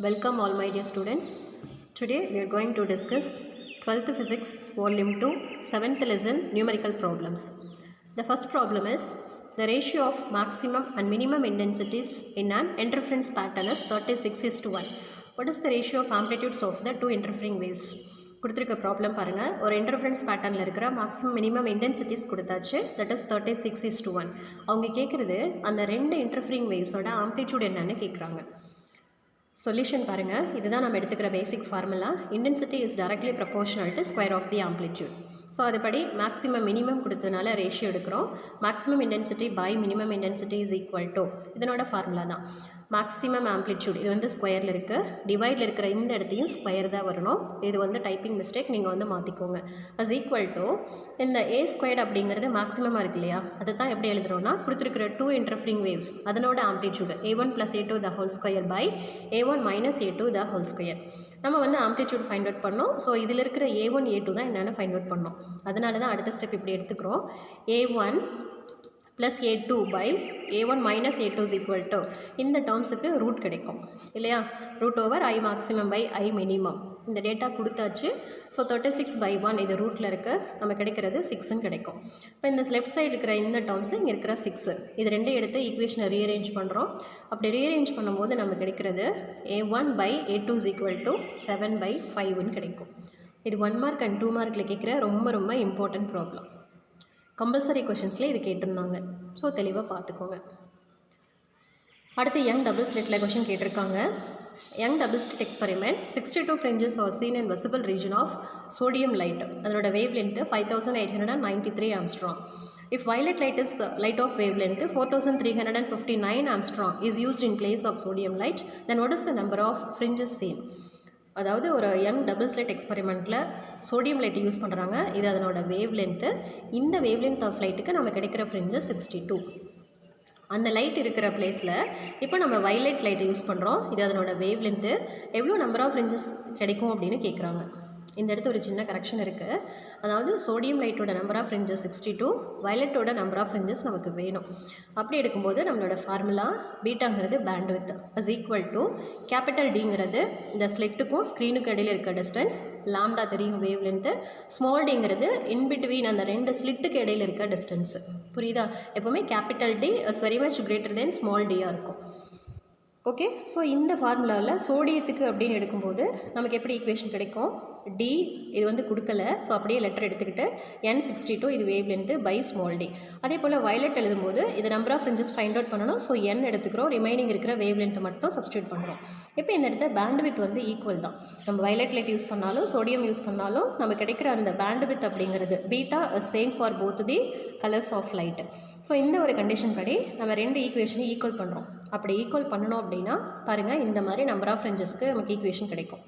Welcome all my dear students. Today we are going to discuss 12th Physics Volume 2 7th lesson numerical problems. The first problem is the ratio of maximum and minimum intensities in an interference pattern is 36:1. What is the ratio of amplitudes of the two interfering waves? கொடுத்துருக்க problem பாருங்கள். ஒரு interference பேட்டர்னில் இருக்கிற maximum minimum intensities கொடுத்தாச்சு. That is 36:1. அவங்க கேட்குறது அந்த ரெண்டு இன்டர்ஃபரிங் வேவ்ஸோட ஆம்ப்ளிடியூட் என்னன்னு கேட்குறாங்க. சொல்யூஷன் பாருங்கள். இதுதான் நம்ம எடுத்துக்கிற basic formula. Intensity is directly proportional to square of the amplitude. So அதுபடி மேக்ஸிமம் மினிமம் கொடுத்ததுனால ரேஷியோ எடுக்கிறோம். Maximum intensity by minimum intensity is equal to இதனோட ஃபார்முலா தான். மேக்ஸிமம் ஆம்ப்ளிடியூட் இது வந்து ஸ்கொயரில் இருக்குது. டிவைடில் இருக்கிற இந்த இடத்தையும் ஸ்கொயர் தான் வரணும். இது வந்து டைப்பிங் மிஸ்டேக், நீங்கள் வந்து மாற்றிக்கோங்க. அஸ் ஈக்குவல் டு இந்த ஏ ஸ்கொயர்ட் அப்படிங்கிறது மேக்ஸிமமாக இருக்கு இல்லையா, அதை தான் எப்படி எழுதுகிறோன்னா கொடுத்துருக்கிற டூ இன்டர்ஃபரிங் வேவ்ஸ் அதனோட amplitude a1 + a2 the whole square by a1 - a2 the whole square. நம்ம வந்து ஆம்ப்ளிடியூட் ஃபைண்ட் அவுட் பண்ணோம். ஸோ இதில் இருக்கிற a1 a2 தான் என்னென்னு ஃபைண்ட் அவுட் பண்ணோம். அதனால தான் அடுத்த ஸ்டெப் இப்படி எடுத்துக்கிறோம். a1 + a2 by a1 - a2 is equal to இந்த டேர்ம்ஸுக்கு ரூட் கிடைக்கும் இல்லையா. √i maximum by i minimum இந்த டேட்டா கொடுத்தாச்சு. ஸோ 36/1 இது ரூட்டில் இருக்குது. நம்ம கிடைக்கிறது 6ன்னு கிடைக்கும். இப்போ இந்த லெஃப்ட் சைடு இருக்கிற இந்த டேர்ம்ஸு இங்கே இருக்கிற 6 இது ரெண்டும் எடுத்து ஈக்குவேஷனை ரீஅரேஞ்ச் பண்ணுறோம். அப்படி ரீஅரேஞ்ச் பண்ணும்போது நம்ம கிடைக்கிறது a1 / a2 is equal to 7/5ன்னு கிடைக்கும். இது 1 மார்க் அண்ட் 2 மார்க்கில் கேட்குற ரொம்ப இம்பார்ட்டன்ட் ப்ராப்ளம். கம்பல்சரி கொஷின்ஸில் இது கேட்டிருந்தாங்க. ஸோ தெளிவாக பார்த்துக்கோங்க. அடுத்து யங் டபுள் ஸ்லிட்டில் கொஷின் கேட்டிருக்காங்க. Young double slit experiment 62 fringes are seen in visible region of sodium light. அதனோட wave length 5893 Armstrong. If violet light is light of wavelength 4359 Armstrong is used in place of sodium light, then what is the number of fringes seen? அதாவது ஒரு Young double slit எக்ஸ்பெரிமெண்ட்டில் sodium light use பண்ணுறாங்க. இது அதனோட wave length. இந்த wave length of லைட்டுக்கு நம்ம கிடைக்கிற ஃப்ரிஞ்சஸ் 62. அந்த லைட் இருக்கிற பிளேஸில் இப்போ நம்ம வயலட் லைட் யூஸ் பண்ணுறோம். இது அதனோட வேவ் லென்த்து. எவ்வளோ நம்பர் ஆஃப் ஃப்ரிஞ்சஸ் கிடைக்கும் அப்படின்னு கேட்குறாங்க. இந்த இடத்து ஒரு சின்ன கரெக்ஷன் இருக்குது. அதாவது சோடியம் லைட்டோட நம்பர் ஆஃப் ஃப்ரிஞ்சஸ் 62, வயலட்டோட நம்பர் ஆஃப் ஃப்ரிஞ்சஸ் நமக்கு வேணும். அப்படி எடுக்கும்போது நம்மளோட ஃபார்முலா பீட்டாங்கிறது band width is equal to capital டிங்கிறது இந்த ஸ்லிட்டுக்கும் ஸ்க்ரீனுக்கும் இடையில் இருக்க டிஸ்டன்ஸ், லாம்டா தெரியும் வேவ் லென்த்து, ஸ்மால் டிங்கிறது இன்பிட்வீன் அந்த ரெண்டு ஸ்லிட்டுக்கு இடையில் இருக்க டிஸ்டன்ஸு. புரியுதா? எப்போவுமே capital D is very much greater than small டியாக இருக்கும். ஓகே. ஸோ இந்த ஃபார்முலாவில் சோடியத்துக்கு அப்படின்னு எடுக்கும்போது நமக்கு எப்படி ஈக்குவேஷன் கிடைக்கும்? டி இது வந்து கொடுக்கல. ஸோ அப்படியே லெட்டர் எடுத்துக்கிட்டு n62 இது wavelength by small D. அதே போல் வயலட் எழுதும்போது இது number of fringes find out பண்ணணும். ஸோ n எடுத்துக்கிறோம். ரிமைனிங் இருக்கிற வேவ் லென்த்தை மட்டும் சப்ஸ்டியூட் பண்ணுறோம். இப்போ இந்த இடத்த பேண்ட் வித் வந்து ஈக்குவல் தான். நம்ம வயலட் லைட் யூஸ் பண்ணாலும் சோடியம் யூஸ் பண்ணாலும் நம்ம கிடைக்கிற அந்த பேண்ட் வித் அப்படிங்கிறது beta is same for both the colours of light. So இந்த ஒரு கண்டிஷன் படி நம்ம ரெண்டு ஈக்குவேஷனையும் ஈக்குவல் பண்ணுறோம். அப்படி ஈக்குவல் பண்ணணும் அப்படின்னா பாருங்கள், இந்த மாதிரி நம்பர் ஆஃப் ஃப்ரிஞ்சஸ்க்கு நமக்கு ஈக்குவேஷன் கிடைக்கும்.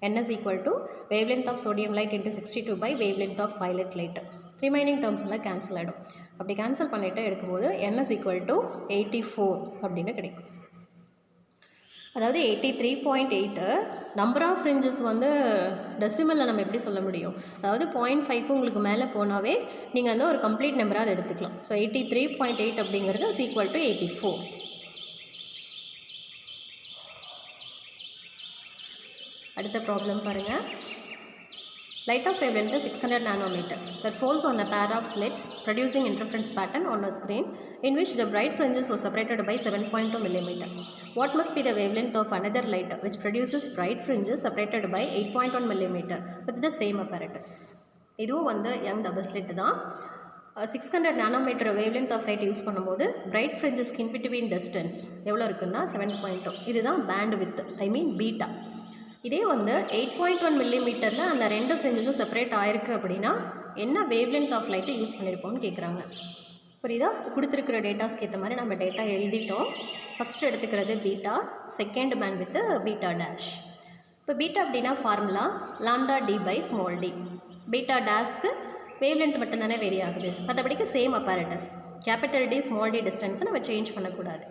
n is equal to wavelength of sodium light into 62 by wavelength of violet light. Remaining terms எல்லாம் கேன்சல் ஆகிடும். அப்படி கேன்சல் பண்ணிவிட்டு எடுக்கும்போது n is equal to 84 அப்படின்னு கிடைக்கும். அதாவது 83.8 நம்பர் ஆஃப் ஃப்ரிஞ்சஸ் வந்து டெசிமலில் நம்ம எப்படி சொல்ல முடியும்? அதாவது 0.5 உங்களுக்கு மேலே போனாவே நீங்கள் வந்து ஒரு கம்ப்ளீட் நம்பராக அதை எடுத்துக்கலாம். ஸோ 83.8 அப்படிங்கிறது இஸ் ஈக்குவல் டு 84. அடுத்த ப்ராப்ளம் பாருங்கள். Light of wavelength is 600 nanometer that falls on a pair of slits producing interference pattern on a screen in which the bright fringes were separated by 7.2 mm. What must be the wavelength of another light which produces bright fringes separated by 8.1 mm with the same apparatus? இதுவும் வந்து young double slit தான். 600 nanometre wavelength of light use பண்ணும்போது bright ஃப்ரிஞ்சஸ்க்கு in between distance எவ்வளோ இருக்குன்னா 7.2. இதுதான் pant with beta. இதே வந்து 8.1 mm அந்த ரெண்டு ஃப்ரிஞ்சஸும் செப்பரேட் ஆகிருக்கு அப்படின்னா என்ன வேவ்லென்த் ஆஃப் லைட்டை யூஸ் பண்ணியிருப்போம்னு கேட்குறாங்க. புரியுதா? கொடுத்துருக்கிற டேட்டாஸ்க்கு ஏற்ற மாதிரி நம்ம டேட்டா எழுதிட்டோம். ஃபஸ்ட்டு எடுத்துக்கிறது beta, second band with beta dash. இப்போ பீட்டா அப்படின்னா formula lambda D by small D. Beta டேஷ்க்கு வேவ்லென்த் மட்டும்தானே வேரி ஆகுது. மற்றபடிக்கு same apparatus. Capital D small D டிஸ்டன்ஸை நம்ம சேஞ்ச் பண்ணக்கூடாது.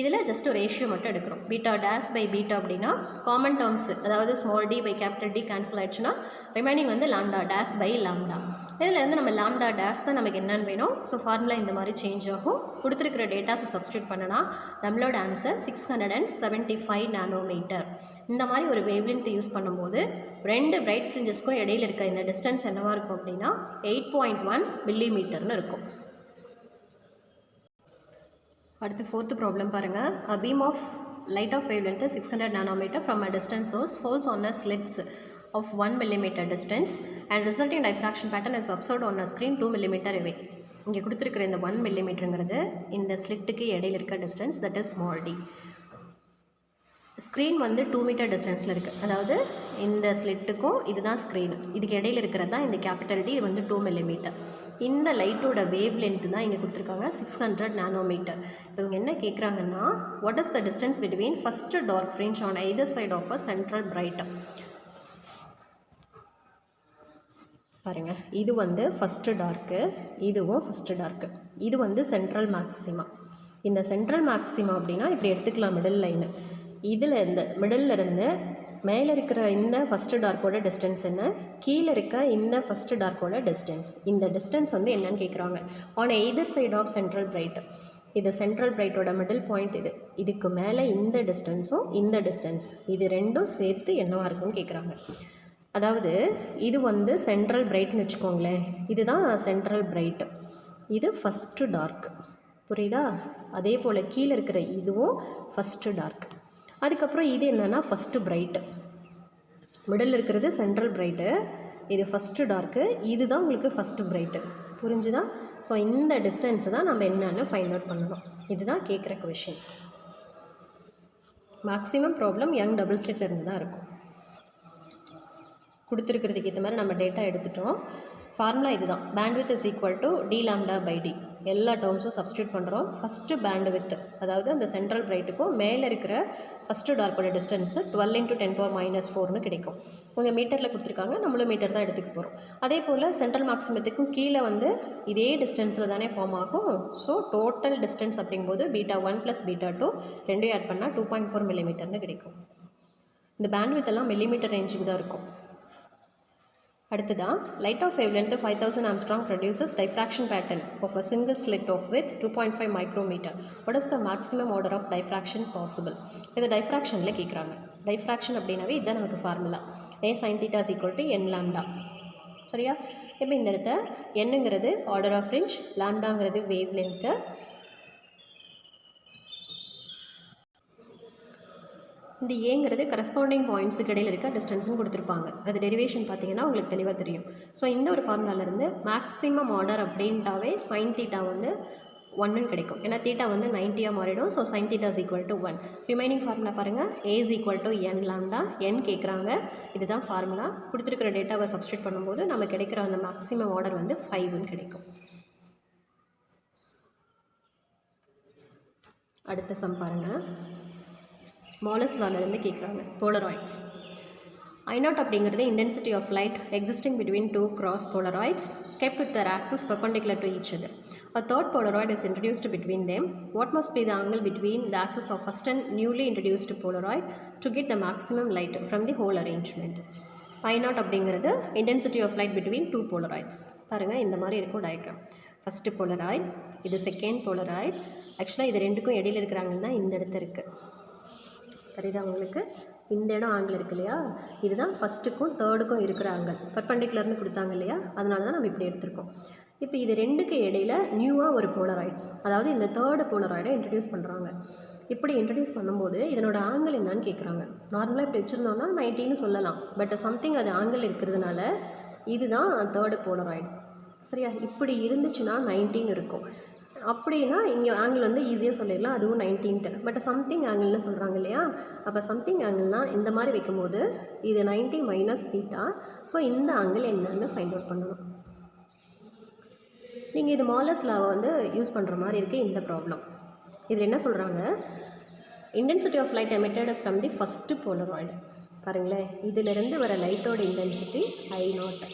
இதில் ஜஸ்ட் ஒரு ரேஷியோ மட்டும் எடுக்கிறோம். பீட்டா டேஷ் பை பீட்டா அப்படின்னா காமன் டேர்ம்ஸ், அதாவது small D by capital D cancel ஆயிடுச்சுன்னா ரிமைனிங் வந்து லாம்டா டேஷ் பை லாம்டா. இதில் வந்து நம்ம லாம்டா டேஷ் தான் நமக்கு என்னன்னு வேணும். ஸோ ஃபார்முலா இந்த மாதிரி சேஞ்ச் ஆகும். கொடுத்துருக்கிற டேட்டாஸை சப்ஸ்டியூட் பண்ணனா நம்மளோட ஆன்சர் 675 நானோமீட்டர். இந்த மாதிரி ஒரு வேவ்லென்த் யூஸ் பண்ணும்போது ரெண்டு பிரைட் ஃப்ரிஞ்சஸ்க்கும் இடையில் இருக்க இந்த டிஸ்டன்ஸ் என்னவாக இருக்கும் அப்படின்னா 8.1 மில்லிமீட்டர்னு இருக்கும். அடுத்து ஃபோர்த்து ப்ராப்ளம் பாருங்கள். A beam of light of wavelength 600 nanometer from a distant source falls on a slits of 1 millimeter distance and resulting diffraction pattern is observed on a screen 2 millimeter away. இங்கே கொடுத்துருக்கிற இந்த 1 millimeterங்கிறது இந்த ஸ்லிட்டுக்கு இடையில் இருக்க distance, that is small D. Screen வந்து 2 metre டிஸ்டன்ஸில் இருக்குது. அதாவது இந்த ஸ்லிட்டுக்கும் இதுதான் ஸ்க்ரீன், இதுக்கு இடையில் இருக்கிறது தான் இந்த கேபிட்டல் டி, இது வந்து 2 millimeter. இந்த லைட்டோட வேவ் லென்த்து தான் இங்கே கொடுத்துருக்காங்க 600 நானோமீட்டர். இவங்க என்ன கேட்குறாங்கன்னா, what is the distance between first dark fringe on either side of a central bright. பாருங்கள், இது வந்து ஃபஸ்ட்டு டார்க்கு, இதுவும் ஃபஸ்ட்டு டார்க்கு, இது வந்து சென்ட்ரல் மேக்ஸிமா. இந்த சென்ட்ரல் மேக்ஸிமா அப்படின்னா இப்படி எடுத்துக்கலாம், மிடில் லைனு. இதில் இந்த மிடில் இருந்து மேலே இருக்கிற இந்த ஃபஸ்ட்டு டார்க்கோட டிஸ்டன்ஸ் என்ன, கீழே இருக்க இந்த ஃபஸ்ட்டு டார்க்கோட டிஸ்டன்ஸ். இந்த டிஸ்டன்ஸ் வந்து என்னன்னு கேட்குறாங்க. On either side of central bright. இது சென்ட்ரல் பிரைட்டோட மிடில் பாயிண்ட் இது. இதுக்கு மேலே இந்த டிஸ்டன்ஸும் இந்த டிஸ்டன்ஸ், இது ரெண்டும் சேர்த்து என்னவாக இருக்குன்னு கேட்குறாங்க. அதாவது இது வந்து சென்ட்ரல் பிரைட்னு வச்சுக்கோங்களேன், இதுதான் சென்ட்ரல் பிரைட்டு, இது ஃபஸ்ட்டு டார்க், புரியுதா? அதே போல் கீழே இருக்கிற இதுவும் ஃபஸ்ட்டு டார்க். அதுக்கப்புறம் இது என்னென்னா ஃபஸ்ட்டு பிரைட்டு, மிடில் இருக்கிறது சென்ட்ரல் பிரைட்டு, இது ஃபஸ்ட்டு டார்க்கு, இதுதான் உங்களுக்கு ஃபஸ்ட்டு பிரைட்டு. புரிஞ்சுதா? ஸோ இந்த டிஸ்டன்ஸு தான் நம்ம என்னன்னு ஃபைண்ட் அவுட் பண்ணணும். இதுதான் கேட்குற question. Maximum problem Young double ஸ்லிட்ல இருந்து தான் இருக்கும். கொடுத்துருக்கிறதுக்கு ஏற்ற மாதிரி நம்ம டேட்டா எடுத்துட்டோம். ஃபார்முலா இதுதான், bandwidth is equal to D lambda by D. எல்லா டேர்ம்ஸும் சப்ஸ்டியூட் பண்ணுறோம். ஃபஸ்ட்டு பேண்ட்வித், அதாவது அந்த சென்ட்ரல் பிரைட்டுக்கும் மேலே இருக்கிற ஃபஸ்ட்டு டார்க்கோட டிஸ்டன்ஸு 12 × 10⁻⁴ கிடைக்கும். உங்கள் மீட்டரில் கொடுத்துருக்காங்க, நம்மளும் மீட்டர் தான் எடுத்துக்க போகிறோம். அதே போல் சென்ட்ரல் மேக்ஸிமத்துக்கும் கீழே வந்து இதே டிஸ்டன்ஸில் தானே ஃபார்ம் ஆகும். ஸோ டோட்டல் டிஸ்டன்ஸ் அப்படிங்கும்போது β1 + β2 ரெண்டையும் ஆட் பண்ணால் 2.4 மில்லிமீட்டர்னு கிடைக்கும். இந்த பேண்ட்வித் எல்லாம் மில்லிமீட்டர் ரேஞ்சுக்கு தான் இருக்கும். அடுத்ததான், light of wavelength 5000 Armstrong produces diffraction pattern of a single slit of width 2.5 micrometer. What is the maximum order of diffraction possible? இது diffractionல கேட்குறாங்க. diffraction அப்படின்னாவே இதுதான் நமக்கு formula, a sin theta is equal to n lambda. சரியா? இப்போ இந்த இடத்த என்னங்கிறது ஆர்டர் ஆஃப் ஃப்ரிஞ்ச், லாம்டாங்கிறது வேவ் லென்த்து, இந்த ஏங்கிறது கரஸ்பாண்டிங் பாயிண்ட்ஸுக்கு இடையில் இருக்க டிஸ்டன்ஸ்னு கொடுத்துருப்பாங்க. அது டெரிவேஷன் பார்த்தீங்கன்னா உங்களுக்கு தெளிவாக தெரியும். ஸோ இந்த ஒரு ஃபார்முலாலேருந்து மேக்ஸிமம் ஆர்டர் அப்படின்ட்டாவே சைன் தீட்டா வந்து 1ன்னு கிடைக்கும். ஏன்னா தீட்டா வந்து 90 மாறிடும். So sine theta is equal to 1. Remaining formula பாருங்கள், A is equal to n லாம்டா. n கேட்குறாங்க, இதுதான் ஃபார்முலா. கொடுத்துருக்கிற டேட்டாவை சப்ஸ்டியூட் பண்ணும்போது நம்ம கிடைக்கிற அந்த மேக்ஸிமம் ஆர்டர் வந்து 5ன்னு கிடைக்கும். அடுத்த சம் பாருங்கள். மாலஸ் லாலேருந்து கேட்குறாங்க. போலராய்ட்ஸ் I0 அப்படிங்கிறது intensity of light existing between two cross polaroids kept with their axis perpendicular to each other. A third polaroid is introduced between them. What must be the angle between the axis of first and newly introduced polaroid to get the maximum light from the whole arrangement? I0 அப்படிங்கிறது intensity of light between two polaroids. பாருங்கள், இந்த மாதிரி இருக்கும் diagram. First polaroid, இது second polaroid. ஆக்சுவலாக இது ரெண்டுக்கும் இடையில் இருக்கிற ஆங்கிள் தான் இந்த இடத்துல இருக்குது. சரிதா உங்களுக்கு? இந்த இடம் ஆங்கிள் இருக்கு இல்லையா, இதுதான் ஃபஸ்ட்டுக்கும் தேர்டுக்கும் இருக்கிற ஆங்கிள். பர்பண்டிகுலர்னு கொடுத்தாங்க இல்லையா, அதனால தான் நம்ம இப்படி எடுத்திருக்கோம். இப்போ இது ரெண்டுக்கு இடையில் நியூவாக ஒரு போலராய்ட்ஸ், அதாவது இந்த தேர்டு போலராய்டை இன்ட்ரடியூஸ் பண்ணுறாங்க. இப்படி இன்ட்ரடியூஸ் பண்ணும்போது இதனோட ஆங்கிள் என்னன்னு கேட்குறாங்க. நார்மலாக இப்படி வச்சுருந்தோம்னா 90ன்னு சொல்லலாம். பட் சம்திங் அது ஆங்கிள் இருக்கிறதுனால இதுதான் தேர்டு போலராய்டு. சரியா? இப்படி இருந்துச்சுன்னா 90ன்னு இருக்கும். அப்படின்னா இங்கே ஆங்கிள் வந்து ஈஸியாக சொல்லிடலாம், அதுவும் 90ன்ட்டு. பட் சம்திங் ஆங்கிள்னு சொல்கிறாங்க இல்லையா, அப்போ சம்திங் ஆங்கிள்னால் இந்த மாதிரி வைக்கும்போது இது 90 மைனஸ் தீட்டா. ஸோ இந்த ஆங்கிள் என்னன்னு ஃபைண்ட் அவுட் பண்ணணும். நீங்கள் இது மாலஸ் லாவை வந்து யூஸ் பண்ணுற மாதிரி இருக்குது இந்த ப்ராப்ளம். இதில் என்ன சொல்கிறாங்க, intensity of light emitted from the first polaroid. பாருங்களேன், இதிலிருந்து வர லைட்டோட இன்டென்சிட்டி I0.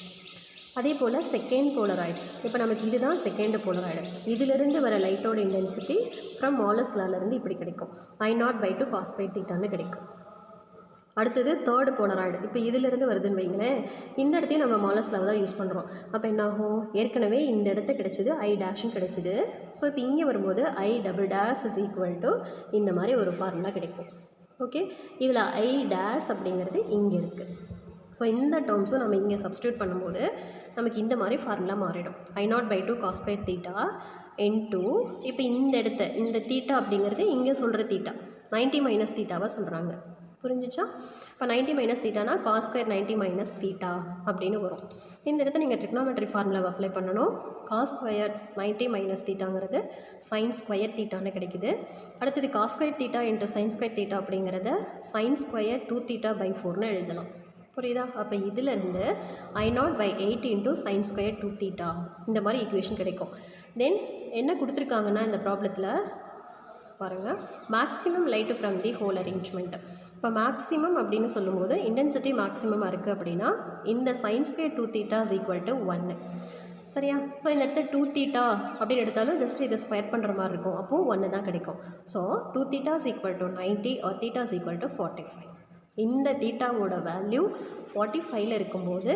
அதே போல் செகண்ட் போலராய்டு, இப்போ நமக்கு இதுதான் செகண்ட் போலராய்டு. இதிலிருந்து வர லைட்டோட இன்டென்சிட்டி ஃப்ரம் மாலஸ் லாலேருந்து இப்படி கிடைக்கும், I0/2 cos π θன்னு கிடைக்கும். அடுத்தது தேர்டு போலராய்டு. இப்போ இதிலிருந்து வருதுன்னு வைங்களேன், இந்த இடத்தையும் நம்ம மாலஸ் லா தான் யூஸ் பண்ணுறோம். அப்போ என்ன ஆகும், ஏற்கனவே இந்த இடத்த கிடச்சிது, ஐ டேஷும் கிடச்சிது. ஸோ இப்போ இங்கே வரும்போது I double dash is equal to இந்த மாதிரி ஒரு ஃபார்முலா கிடைக்கும். ஓகே, இதில் ஐ டேஷ் அப்படிங்கிறது இங்கே இருக்குது. ஸோ இந்த டேர்ம்ஸும் நம்ம இங்கே சப்ஸ்டியூட் பண்ணும்போது நமக்கு இந்த மாதிரி ஃபார்முலா மாறிடும். I0/2 cos square theta into இப்போ இந்த இடத்த இந்த தீட்டா அப்படிங்கிறது இங்கே சொல்கிற தீட்டா 90 மைனஸ் தீட்டாவாக சொல்கிறாங்க. புரிஞ்சிச்சா? இப்போ 90 மைனஸ் தீட்டானா காஸ் ஸ்கொயர் 90 மைனஸ் தீட்டா அப்படின்னு வரும். இந்த இடத்த நீங்கள் ட்ரிக்னாமெட்ரி ஃபார்முலாவை அப்ளை பண்ணணும். காஸ் ஸ்கொயர் 90 மைனஸ் தீட்டாங்கிறது சைன் ஸ்கொயர் தீட்டான்னு கிடைக்குது. அடுத்தது cos square theta into sine square theta அப்படிங்கிறத சைன் ஸ்கொயர் 2θ/4ன்னு எழுதலாம். புரியுதா? அப்போ இதிலேருந்து I0/8 இன்ட்டு சைன் ஸ்கொயர் 2θ இந்த மாதிரி ஈக்குவேஷன் கிடைக்கும். தென் என்ன கொடுத்துருக்காங்கன்னா இந்த ப்ராப்ளத்தில் பாருங்கள், maximum light from the whole arrangement. இப்போ மேக்ஸிமம் அப்படின்னு சொல்லும்போது இன்டென்சிட்டி மேக்ஸிமமாக இருக்குது அப்படின்னா இந்த sine square 2θ is equal to 1. சரியா? ஸோ இந்த இடத்துல 2θ அப்படின்னு எடுத்தாலும் ஜஸ்ட் இதை ஸ்கொயர் பண்ணுற மாதிரி இருக்கும். அப்போது 1 தான் கிடைக்கும். So 2θ is equal to 90 or θ is equal to 45. இந்த தீட்டாவோட வேல்யூ 45ல் இருக்கும்போது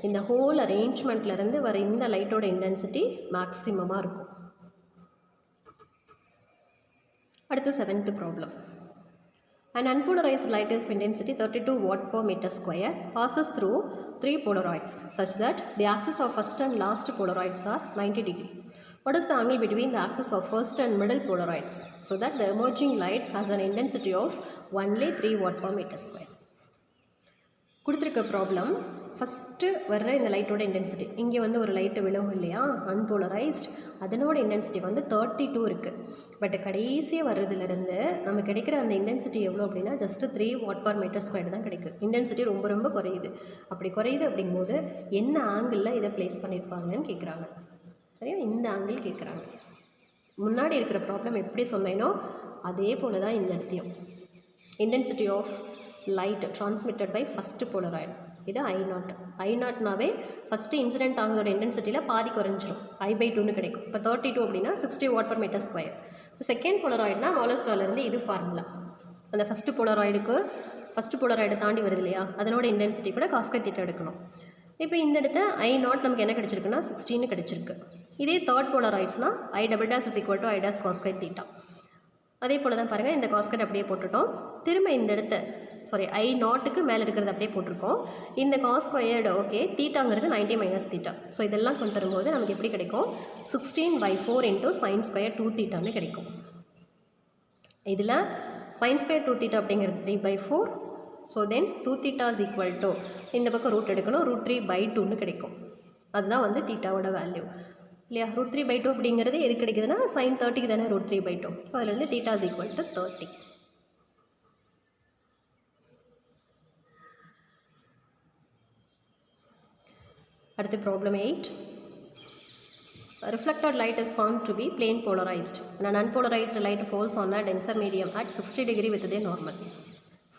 இந்த ஹோல் அரேஞ்ச்மெண்ட்லேருந்து வர இந்த லைட்டோட இன்டென்சிட்டி மேக்ஸிமமாக இருக்கும். அடுத்து 7th problem. An unpolarized light of intensity 32 watt per meter square passes through 3 Polaroids such that the axis of first and last Polaroids are 90 degree. What is the angle between the axis of first and middle Polaroids so that the emerging light has an intensity of only 3 watt per meter square? கொடுத்துருக்க problem first வர்ற இந்த லைட்டோட intensity, இங்கே வந்து ஒரு light விழுவும் இல்லையா unpolarised, அதனோட intensity வந்து 32 இருக்குது. பட் கடைசியாக வர்றதுலேருந்து நம்ம கிடைக்கிற அந்த இன்டென்சிட்டி எவ்வளோ அப்படின்னா just 3 watt per metre square தான் கிடைக்கும். இன்டென்சிட்டி ரொம்ப ரொம்ப குறையுது. அப்படி குறையுது அப்படிங்கும்போது என்ன ஆங்கிளில் இதை ப்ளேஸ் பண்ணியிருப்பாங்கன்னு கேட்குறாங்க. சரியா? இந்த ஆங்கிள் கேட்குறாங்க. முன்னாடி இருக்கிற ப்ராப்ளம் எப்படி சொன்னேனோ அதே போல் தான் இந்த இடத்தையும். Intensity of light transmitted by first polaroid, இது I0. ஃபஸ்ட்டு இன்சிடென்ட் ஆகுதோட இன்டென்சிட்டியில் பாதி குறைஞ்சிரும், I/2ன்னு கிடைக்கும். இப்போ 32 அப்படின்னா 60 வாட் பர் மீட்டர் ஸ்கொயர். இப்போ செகண்ட் போலராய்டுனா மாலஸ் லாலேருந்து இது ஃபார்முலா. அந்த ஃபஸ்ட்டு போலராய்டு தாண்டி வருது இல்லையா, அதனோட இன்டென்சிட்டி கூட காஸ் ஸ்கொயர் தீட்டா எடுக்கணும். இப்போ இந்த இடத்த I0 நமக்கு என்ன கிடச்சிருக்குன்னா 16 கிடச்சிருக்கு. இதே தேர்ட் போலராய்ட்ஸ்னால் I" is equal to I' cos square theta. அதே போல் தான் பாருங்கள், இந்த காஸ் ஸ்கொயர் அப்படியே போட்டுட்டோம். திரும்ப இந்த இடத்த I0க்கு மேலே இருக்கிறது அப்படியே போட்டிருக்கோம். இந்த காஸ் ஸ்கொயர்டு ஓகே, தீட்டாங்கிறது 90 மைனஸ் தீட்டா. ஸோ இதெல்லாம் கொண்டு வரும்போது நமக்கு எப்படி கிடைக்கும், 16/4 இன்ட்டு சைன் ஸ்கொயர் 2θன்னு கிடைக்கும். இதில் சைன் ஸ்கொயர் 2θ அப்படிங்கிறது 3/4. So then 2θ is equal to இந்த பக்கம் ரூட் எடுக்கணும், √3/2ன்னு கிடைக்கும். அதுதான் வந்து தீட்டாவோட வேல்யூ இல்லையா. √3/2 அப்படிங்கிறது எது கிடைக்குதுன்னா சைன் 30க்கு தானே √3/2. ஸோ அதில் வந்து தீட்டா இஸ் ஈக்குவல் டு 30. அடுத்து problem 8. Reflected light is found to be plane polarized and an unpolarized light falls on a denser medium at 60 degree with the normal.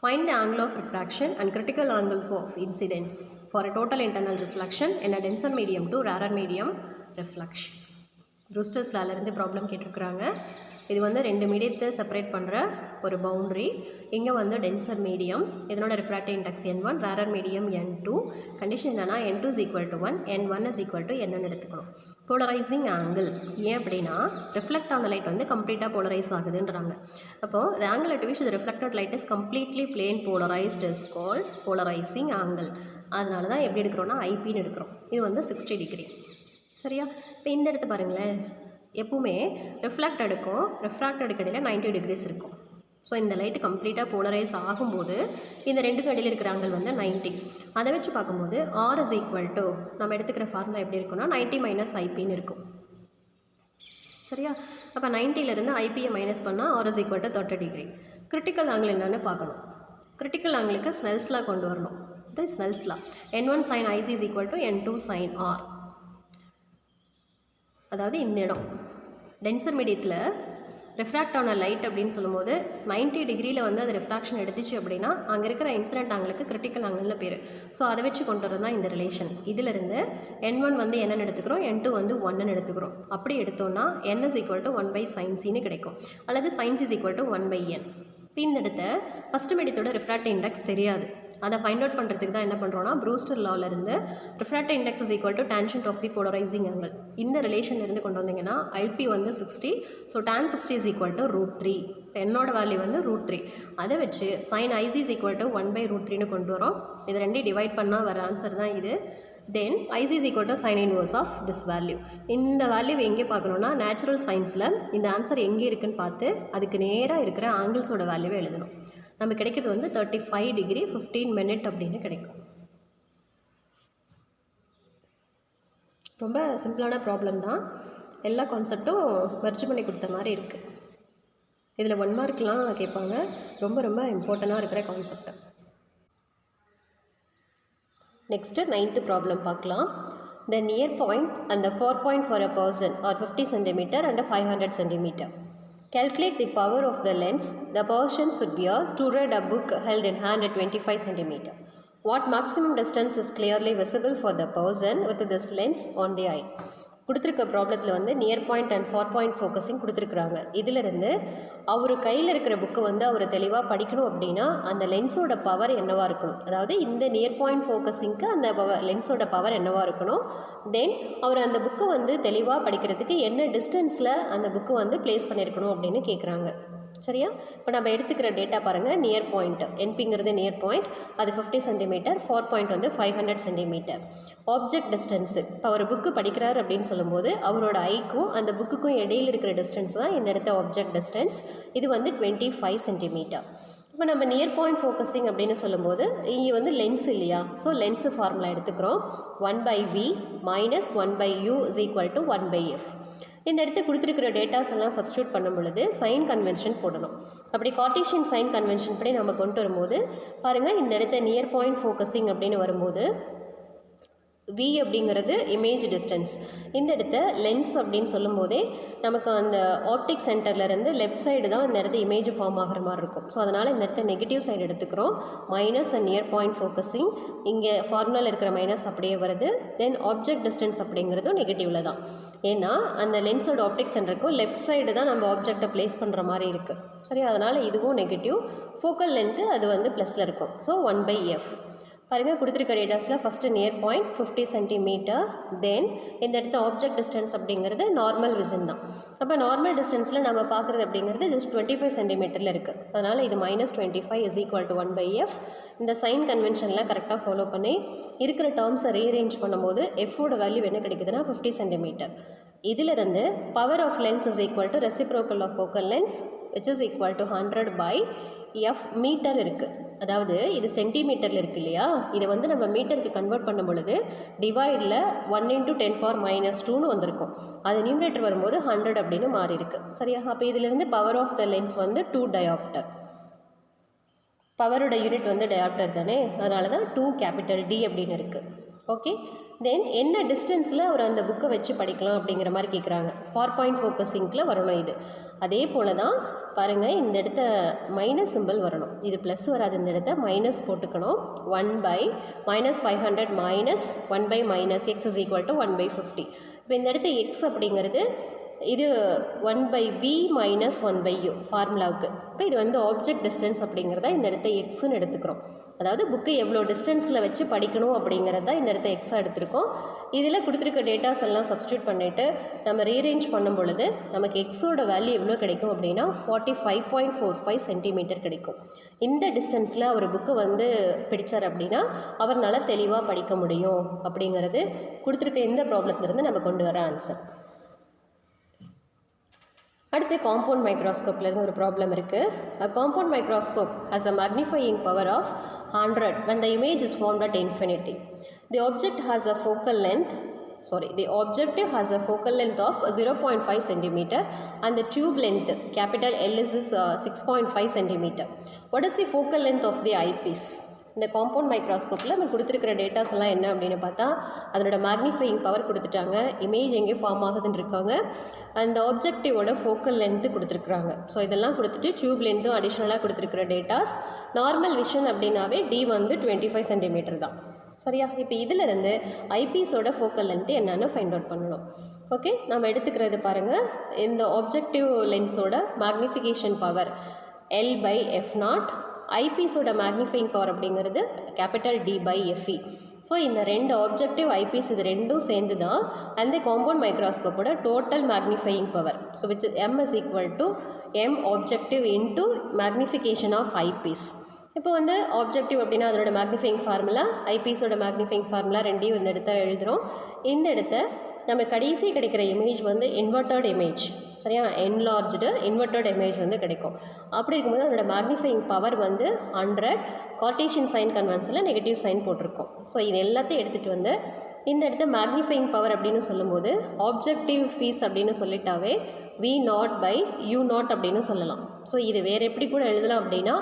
Find the angle of refraction and critical angle of incidence for a total internal reflection in a denser medium to rarer medium reflection. Brewster's லாலேருந்து problem கேட்டிருக்கிறாங்க. இது வந்து 2 மீடியத்தை separate பண்ணுற ஒரு boundary. இங்கே வந்து denser medium, இதனோட refractive index N1, rarer medium N2. Condition என்னன்னா N2 is equal to 1, N1 is equal to Nன்னு எடுத்துக்கணும். போலரைசிங் ஆங்கிள் ஏன் அப்படின்னா ரிஃப்ளெக்ட் ஆன லைட் வந்து கம்ப்ளீட்டாக போலரைஸ் ஆகுதுன்றாங்க. அப்போது the angle at which the reflected light is completely plane polarized is called polarizing angle. அதனால தான் எப்படி எடுக்கிறோன்னா ஐபின்னு எடுக்கிறோம். இது வந்து 60 டிகிரி. சரியா? இப்போ இந்த இடத்த பாருங்களேன், எப்பவுமே ரிஃப்ராக்டட் இடையில் 90 டிகிரிஸ் இருக்கும். ஸோ இந்த லைட்டு கம்ப்ளீட்டாக போலரைஸ் ஆகும்போது இந்த ரெண்டுக்கும் இடையில் இருக்கிற ஆங்கிள் வந்து 90. அதை வச்சு பார்க்கும்போது R இஸ் ஈக்குவல் டு நம்ம எடுத்துக்கிற ஃபார்முலா எப்படி இருக்குன்னா 90 மைனஸ் ஐபின்னு இருக்கும். சரியா? அப்போ 90லேருந்து ஐபியை மைனஸ் பண்ணால் R is equal to 30 degree. Critical angle என்னென்னு பார்க்கணும். கிரிட்டிக்கல் ஆங்கிளுக்கு ஸ்னெல்ஸ்லா கொண்டு வரணும். இது ஸ்னெல்ஸ்லா. N1 sin IC இஸ் equal to N2 sin R. அதாவது இந்த இடம் டென்சர் மீடியத்தில் ரிஃப்ராக்ட் ஆன லைட் அப்படின்னு சொல்லும்போது 90 டிகிரியில் வந்து அது ரிஃப்ராக்ஷன் எடுத்துச்சு அப்படின்னா அங்கே இருக்கிற இன்சிடென்ட் ஆங்கிளுக்கு கிரிட்டிக்கல் ஆங்கிள்னு பேர். ஸோ அதை வச்சு கொண்டு வரது தான் இந்த ரிலேஷன். இதிலிருந்து N1 வந்து என்னன்னு எடுத்துக்கிறோம், N2 வந்து 1ன்னு எடுத்துக்கிறோம். அப்படி எடுத்தோன்னா N is equal to 1/sin C கிடைக்கும், அல்லது sin C is equal to 1/n. இப்போ இந்த இடத்த ஃபஸ்ட்டு மெடித்தோட ரிஃப்ராக்டிவ் இண்டெக்ஸ் தெரியாது. அதை ஃபைண்ட் அவுட் பண்ணுறதுக்கு தான் என்ன பண்ணுறோன்னா ப்ரூஸ்டர் லாவிலேருந்து refractive index is equal to tangent of the polarising angle இந்த ரிலேஷன்லேருந்து கொண்டு வந்தீங்கன்னா ஐபி வந்து 60. So tan 60 is equal to √3. என்னோட வேல்யூ வந்து √3. அதை வச்சு sin IC இஸ் ஈக்குவல் டு 1/√3ன்னு கொண்டு வரோம். இது ரெண்டையும் டிவைட் பண்ணால் வர ஆன்சர் தான் இது. தென் IC is equal to sin inverse of this value. இந்த வேல்யூ எங்கே பார்க்கணுன்னா நேச்சுரல் சயின்ஸில் இந்த ஆன்சர் எங்கே இருக்குன்னு பார்த்து அதுக்கு நேராக இருக்கிற ஆங்கிள்ஸோட வேல்யூவை எழுதணும். நம்ம கிடைக்கிறது வந்து 35 டிகிரி 15 மினிட் அப்படின்னு கிடைக்கும். ரொம்ப சிம்பிளான ப்ராப்ளம் தான். எல்லா கான்செப்டும் மெர்ஜ் பண்ணி கொடுத்த மாதிரி இருக்குது. இதில் 1 மார்க்லாம் கேட்பாங்க. ரொம்ப ரொம்ப இம்பார்ட்டண்ட்டாக இருக்கிற கான்செப்ட். Next, 9th problem பார்க்கலாம். The near point and the far point for a person are 50 cm and 500 cm. Calculate the power of the lens. The person should be to read a book held in hand at 25 cm. What maximum distance is clearly visible for the person with this lens on the eye? கொடுத்துருக்க ப்ராப்ளத்தில் வந்து near point and for point focusing கொடுத்துருக்குறாங்க. இதிலிருந்து அவர் கையில் இருக்கிற book வந்து அவர் தெளிவாக படிக்கணும் அப்படின்னா அந்த லென்ஸோட பவர் என்னவாக இருக்கணும், அதாவது இந்த நியர் பாயிண்ட் ஃபோக்கஸிங்க்கு அந்த லென்ஸோட பவர் என்னவாக இருக்கணும். தென் அவர் அந்த புக்கை வந்து தெளிவாக படிக்கிறதுக்கு என்ன டிஸ்டன்ஸில் அந்த புக்கு வந்து ப்ளேஸ் பண்ணியிருக்கணும் அப்படின்னு கேட்குறாங்க. சரியா? இப்போ நம்ம எடுத்துக்கிற டேட்டா பாருங்கள். நியர் பாயிண்ட் என்பிங்கிறது நியர் பாயிண்ட், அது 50 சென்டிமீட்டர். ஃபார் பாயிண்ட் வந்து 500 சென்டிமீட்டர். ஆப்ஜெக்ட் டிஸ்டன்ஸு, இப்போ அவர் புக்கு படிக்கிறார் அப்படின்னு சொல்லும்போது அவரோட ஐக்கும் அந்த புக்குக்கும் இடையில் இருக்கிற டிஸ்டன்ஸ் தான் இந்த இடத்த ஆப்ஜெக்ட் டிஸ்டன்ஸ். இது வந்து 25 சென்டிமீட்டர். இப்போ நம்ம நியர் பாயிண்ட் ஃபோக்கஸிங் அப்படின்னு சொல்லும்போது இங்கே வந்து லென்ஸ் இல்லையா, ஸோ லென்ஸு ஃபார்முலா எடுத்துக்கிறோம். 1/v minus 1/u is equal to 1/f. இந்த இடத்து கொடுத்துருக்கிற டேட்டாஸ் எல்லாம் சப்ஸ்டியூட் பண்ணும் பொழுது சைன் கன்வென்ஷன் போடணும். அப்படி கார்ட்டீசியன் சைன் கன்வென்ஷன் படி நம்ம கொண்டு வரும்போது பாருங்கள், இந்த இடத்த நியர் பாயிண்ட் ஃபோக்கஸிங் அப்படின்னு வரும்போது v அப்படிங்கிறது இமேஜ் டிஸ்டன்ஸ். இந்த இடத்த லென்ஸ் அப்படின்னு சொல்லும் போதே நமக்கு அந்த ஆப்டிக் சென்டர்லேருந்து லெஃப்ட் சைடு தான் இந்த இடத்த இமேஜ் ஃபார்ம் ஆகிற மாதிரி இருக்கும். ஸோ அதனால் இந்த இடத்த நெகட்டிவ் சைடு எடுத்துக்கிறோம். Minus and near point focusing, இங்கே ஃபார்முலாவில் இருக்கிற மைனஸ் அப்படியே வருது. தென் ஆப்ஜெக்ட் டிஸ்டன்ஸ் அப்படிங்கிறதும் நெகட்டிவில் தான். ஏன்னா அந்த லென்ஸோட ஆப்டிக் சென்டருக்கும் லெஃப்ட் சைடு தான் நம்ம ஆப்ஜெக்டை ப்ளேஸ் பண்ணுற மாதிரி இருக்குது. சரி, அதனால் இதுவும் நெகட்டிவ். ஃபோக்கல் லென்த்து அது வந்து ப்ளஸில் இருக்கும். So 1/f. பாருங்கள், கொடுத்துருக்க டேட்டாஸில் ஃபஸ்ட்டு நியர் பாயிண்ட் 50 சென்டிமீட்டர். தென் இந்த இடத்த ஆப்ஜெக்ட் டிஸ்டன்ஸ் அப்படிங்கிறது நார்மல் விசன் தான். அப்போ நார்மல் டிஸ்டன்ஸில் நம்ம பார்க்குறது அப்படிங்கிறது ஜஸ்ட் 25 சென்டிமீட்டரில் இருக்குது. அதனால் இது -25 இஸ் ஈக்குவல் டு 1/f. இந்த சைன் கன்வென்ஷனில் கரெக்டாக ஃபாலோ பண்ணி இருக்கிற டேர்ம்ஸை ரீஅரேஞ்ச் பண்ணும்போது எஃபோட வேல்யூ என்ன கிடைக்குதுன்னா 50 சென்டிமீட்டர். இதிலிருந்து power of lens is equal to reciprocal of focal lens which is equal to 100/f metre இருக்குது. அதாவது இது சென்டிமீட்டரில் இருக்குது இல்லையா, இதை வந்து நம்ம மீட்டருக்கு கன்வெர்ட் பண்ணும் பொழுது டிவைடில் 1 × 10⁻²ன்னு வந்திருக்கும். அது நியூமரேட்டர் வரும்போது 100 அப்படின்னு மாறி இருக்கு. சரியா? அப்போ இதிலிருந்து பவர் ஆஃப் த லென்ஸ் வந்து 2 டயாப்டர். பவரோட யூனிட் வந்து டயாப்டர் தானே, அதனால தான் 2D அப்படின்னு இருக்குது. ஓகே, தென் என்ன டிஸ்டன்ஸில் அவர் அந்த புக்கை வச்சு படிக்கலாம் அப்படிங்கிற மாதிரி கேட்குறாங்க. ஃபார் பாயிண்ட் ஃபோக்கஸிங்கில் வரணும் இது. அதே போல் தான் பாருங்கள், இந்த இடத்த மைனஸ் சிம்பிள் வரணும். இது ப்ளஸ் வராது, இந்த இடத்த மைனஸ் போட்டுக்கணும். 1/-500 minus 1/-x is equal to 1/50. இப்போ இந்த இடத்த எக்ஸ் அப்படிங்கிறது இது 1/v மைனஸ் 1/u ஃபார்முலாவுக்கு. இப்போ இது வந்து ஆப்ஜெக்ட் டிஸ்டன்ஸ் அப்படிங்கிறத இந்த இடத்த எக்ஸ்ன்னு எடுத்துக்கிறோம். அதாவது புக்கு எவ்வளோ டிஸ்டன்ஸில் வச்சு படிக்கணும் அப்படிங்கிறத இந்த இடத்த எக்ஸாக எடுத்திருக்கோம். இதில் கொடுத்துருக்க டேட்டாஸ் எல்லாம் சப்ஸ்டியூட் பண்ணிவிட்டு நம்ம ரீஅரேஞ்ச் பண்ணும் பொழுது நமக்கு எக்ஸோட வேல்யூ எவ்வளோ கிடைக்கும் அப்படின்னா 45.45 சென்டிமீட்டர் கிடைக்கும். இந்த டிஸ்டன்ஸில் அவர் புக்கு வந்து பிடிச்சார் அப்படின்னா அவர்னால தெளிவாக படிக்க முடியும் அப்படிங்கிறது கொடுத்துருக்க இந்த ப்ராப்ளத்துலேருந்து நம்ம கொண்டு வர ஆன்சர். அடுத்து காம்பவுண்ட் மைக்ரோஸ்கோப்லேருந்து ஒரு ப்ராப்ளம் இருக்குது. Compound microscope has a magnifying power of 100 when the image is formed at infinity. The object has a focal length of 0.5 centimeter and the tube length capital L is 6.5 centimeter. What is the focal length of the eyepiece? இந்த compound மைக்ரோஸ்கோப்பில் நம்ம கொடுத்துருக்கிற datas எல்லாம் என்ன அப்படின்னு பார்த்தா அதனோட magnifying power கொடுத்துட்டாங்க, இமேஜ் எங்கே ஃபார்ம் ஆகுதுன்னு இருக்காங்க, அந்த ஆப்ஜெக்டிவோட ஃபோக்கல் லென்த்து கொடுத்துருக்குறாங்க. ஸோ இதெல்லாம் கொடுத்துட்டு டியூப் லென்த்தும் அடிஷ்னலாக கொடுத்துருக்கிற டேட்டாஸ். நார்மல் விஷன் அப்படின்னாவே D வந்து 25 சென்டிமீட்டர் தான். சரியா? இப்போ இதிலிருந்து ஐபீஸோட ஃபோக்கல் லென்த்து என்னென்னு ஃபைண்ட் அவுட் பண்ணணும். ஓகே, நம்ம எடுத்துக்கிறது பாருங்கள், இந்த ஆப்ஜெக்டிவ் லென்ஸோட மேக்னிஃபிகேஷன் பவர் L/F0. ஐபீஸோட மேக்னிஃபையிங் பவர் அப்படிங்கிறது D/FE. ஸோ இந்த ரெண்டு ஆப்ஜெக்டிவ் ஐபீஸ் இது ரெண்டும் சேர்ந்து தான் அந்த காம்பவுண்ட் மைக்ரோஸ்கோப்போட total magnifying power. So which M is equal to M objective into magnification of eyepiece. இப்போ வந்து ஆப்ஜெக்டிவ் அப்படின்னா அதோட மேக்னிஃபையிங் ஃபார்முலா, ஐபீஸோட மேக்னிஃபையிங் ஃபார்முலா ரெண்டையும் இந்த இடத்த எழுதுகிறோம். இந்த இடத்த நம்ம கடைசி கிடைக்கிற இமேஜ் வந்து இன்வெர்ட்டட் இமேஜ், சரியா, என்லார்ஜ்டு இன்வெர்ட்டட் இமேஜ் வந்து கிடைக்கும். அப்படி இருக்கும்போது அதோட மேக்னிஃபையிங் பவர் வந்து 100, கார்ட்டீசியன் சைன் கன்வென்ஷனில் நெகட்டிவ் சைன் போட்டிருக்கோம். ஸோ இது எல்லாத்தையும் எடுத்துகிட்டு வந்து இந்த இடத்த மேக்னிஃபையிங் பவர் அப்படின்னு சொல்லும்போது ஆப்ஜெக்டிவ் ஃபீஸ் அப்படின்னு சொல்லிட்டாவே V0/U0 அப்படின்னு சொல்லலாம். ஸோ இது வேறு எப்படி கூட எழுதலாம் அப்படின்னா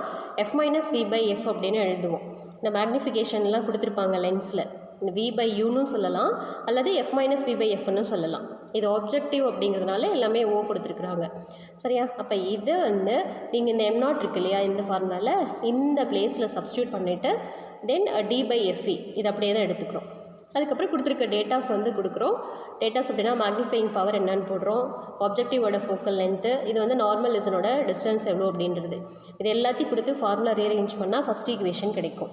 F-V/F அப்படின்னு எழுதுவோம். இந்த மேக்னிஃபிகேஷன்லாம் கொடுத்துருப்பாங்க லென்ஸில், இந்த V/Uன்னு சொல்லலாம் அல்லது F-V/Fன்னு சொல்லலாம். இது ஆப்ஜெக்டிவ் அப்படிங்கிறதுனால எல்லாமே O கொடுத்துருக்குறாங்க, சரியா. அப்போ இது வந்து நீங்கள் இந்த M0 இருக்கு இல்லையா, இந்த ஃபார்முலாவில் இந்த பிளேஸில் சப்ஸ்டியூட் பண்ணிவிட்டு தென் D/FE இது அப்படியே தான் எடுத்துக்கிறோம். அதுக்கப்புறம் கொடுத்துருக்க டேட்டாஸ் வந்து கொடுக்குறோம். டேட்டாஸ் அப்படின்னா மேக்னிஃபையிங் பவர் என்னன்னு போடுறோம், ஆப்ஜெக்டிவோட ஃபோக்கல் லென்த்து, இது வந்து நார்மல் லெசனோட டிஸ்டன்ஸ் எவ்வளோ அப்படின்றது, இது எல்லாத்தையும் கொடுத்து ஃபார்முலா ரீஅரேஞ்ச் பண்ணால் ஃபஸ்ட் ஈக்குவேஷன் கிடைக்கும்.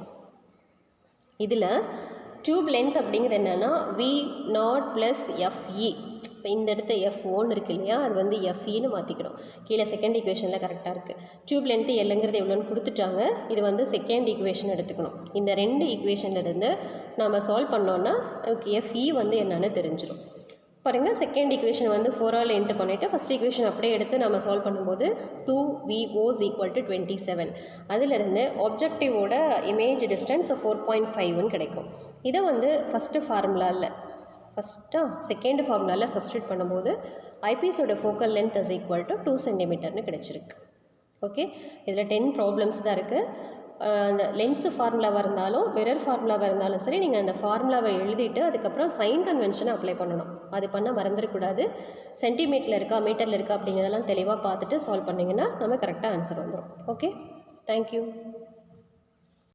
இதில் டியூப் லென்த் அப்படிங்கிறது என்னென்னா V0 + FE. இப்போ இந்த இடத்த F1 இருக்கு இல்லையா, அது வந்து FEன்னு மாற்றிக்கிறோம். கீழே செகண்ட் ஈக்குவேஷனில் கரெக்டாக இருக்குது. டியூப் லென்த்து Lங்கிறது எவ்வளோன்னு கொடுத்துட்டாங்க. இது வந்து செகண்ட் ஈக்குவேஷன் எடுத்துக்கணும். இந்த ரெண்டு ஈக்குவேஷன்லேருந்து நம்ம சால்வ் பண்ணோன்னா FE வந்து என்னென்னு தெரிஞ்சிடும். பாருங்கள், செகண்ட் ஈக்குவேஷன் வந்து 4ஆல் என்ட்டு பண்ணிவிட்டு ஃபஸ்ட் ஈக்குவேஷன் அப்படியே எடுத்து நம்ம சால்வ் பண்ணும்போது 2VO = 27. அதிலிருந்து ஆப்ஜெக்டிவோட இமேஜ் டிஸ்டன்ஸ் 4.5ன்னு கிடைக்கும். இதை வந்து செகண்ட் ஃபார்முலாவில் சப்ஸ்டியூட் பண்ணும்போது ஐபீஸோட focal length is equal to 2 cm கிடச்சிருக்கு. ஓகே, இதில் 10 ப்ராப்ளம்ஸ் தான் இருக்குது. அந்த லென்ஸு ஃபார்முலாவாக இருந்தாலும் மிரர் ஃபார்முலாவாக இருந்தாலும் சரி, நீங்கள் அந்த ஃபார்முலாவை எழுதிட்டு அதுக்கப்புறம் சைன் கன்வென்ஷனை அப்ளை பண்ணணும். அது பண்ண மறந்துடக்கூடாது. சென்டிமீட்டரில் இருக்கா மீட்டரில் இருக்கா அப்படிங்கிறதெல்லாம் தெளிவாக பார்த்துட்டு சால்வ் பண்ணிங்கன்னா நம்ம கரெக்டாக ஆன்சர் வந்துடும். Okay, thank you.